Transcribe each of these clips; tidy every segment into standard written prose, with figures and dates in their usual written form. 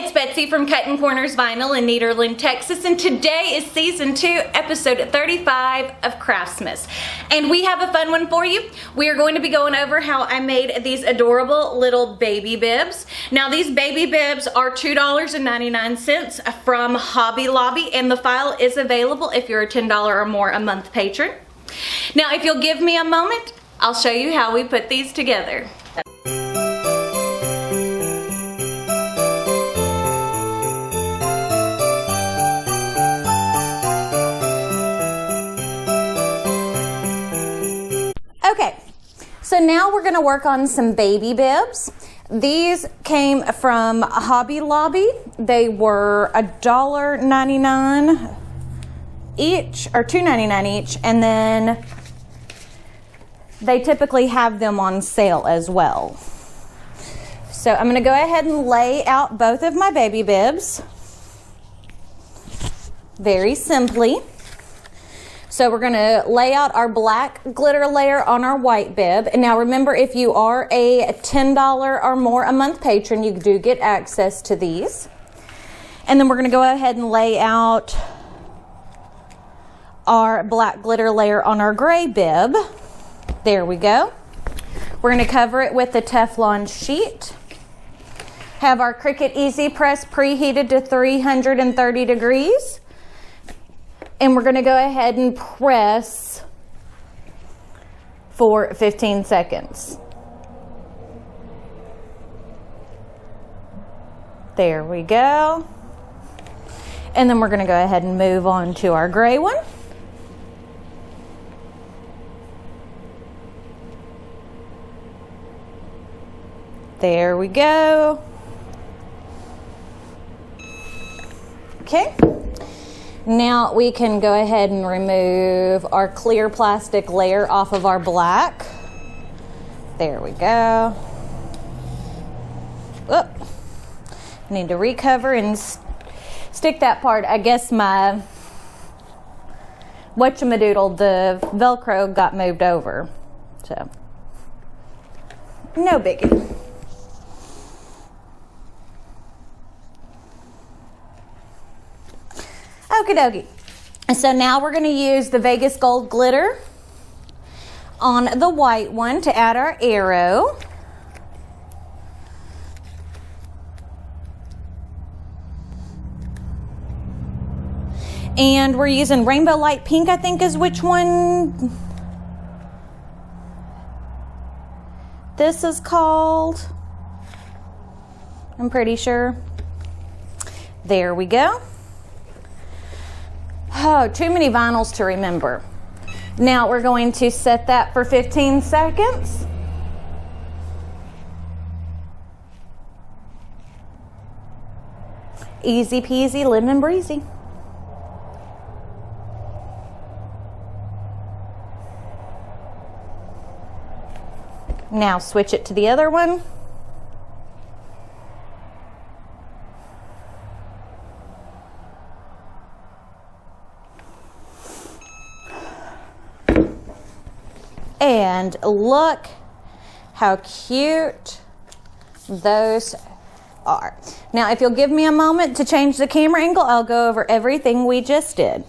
it's Betsy from Cuttin Corners Vinyl in Nederland, Texas, and today is Season 2, Episode 35 of Craftmas. And we have a fun one for you. We are going to be going over how I made these adorable little baby bibs. Now, these baby bibs are $2.99 from Hobby Lobby, and the file is available if you're a $10 or more a month patron. Now, if you'll give me a moment, I'll show you how we put these together. Okay, so now we're going to work on some baby bibs. These came from Hobby Lobby. They were $1.99 each, or $2.99 each, and then they typically have them on sale as well. So I'm going to go ahead and lay out both of my baby bibs very simply. So we're going to lay out our black glitter layer on our white bib. And now remember, if you are a $10 or more a month patron, you do get access to these. And then we're going to go ahead and lay out our black glitter layer on our gray bib. There we go. We're going to cover it with the Teflon sheet. Have our Cricut Easy Press preheated to 330 degrees. And we're going to go ahead and press for 15 seconds. There we go. And then we're going to go ahead and move on to our gray one. There we go. Okay. Now we can go ahead and remove our clear plastic layer off of our black. There we go. Oop. Need to recover and stick that part. I guess my whatchamadoodle, the Velcro got moved over. So, no biggie. Okie dokie. So now we're going to use the Vegas Gold glitter on the white one to add our arrow. And we're using Rainbow Light Pink, I think is which one this is called. I'm pretty sure. There we go. Oh, too many vinyls to remember. Now we're going to set that for 15 seconds. Easy peasy, lemon breezy. Now switch it to the other one. And look how cute those are. Now, if you'll give me a moment to change the camera angle, I'll go over everything we just did.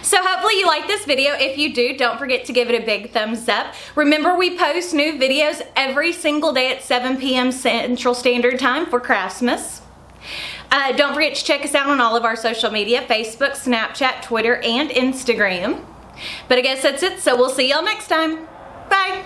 So hopefully you like this video. If you do, don't forget to give it a big thumbs up. Remember, we post new videos every single day at 7 p.m. Central Standard Time for Craftmas. Don't forget to check us out on all of our social media, Facebook, Snapchat, Twitter, and Instagram. But I guess that's it, so we'll see y'all next time. Bye!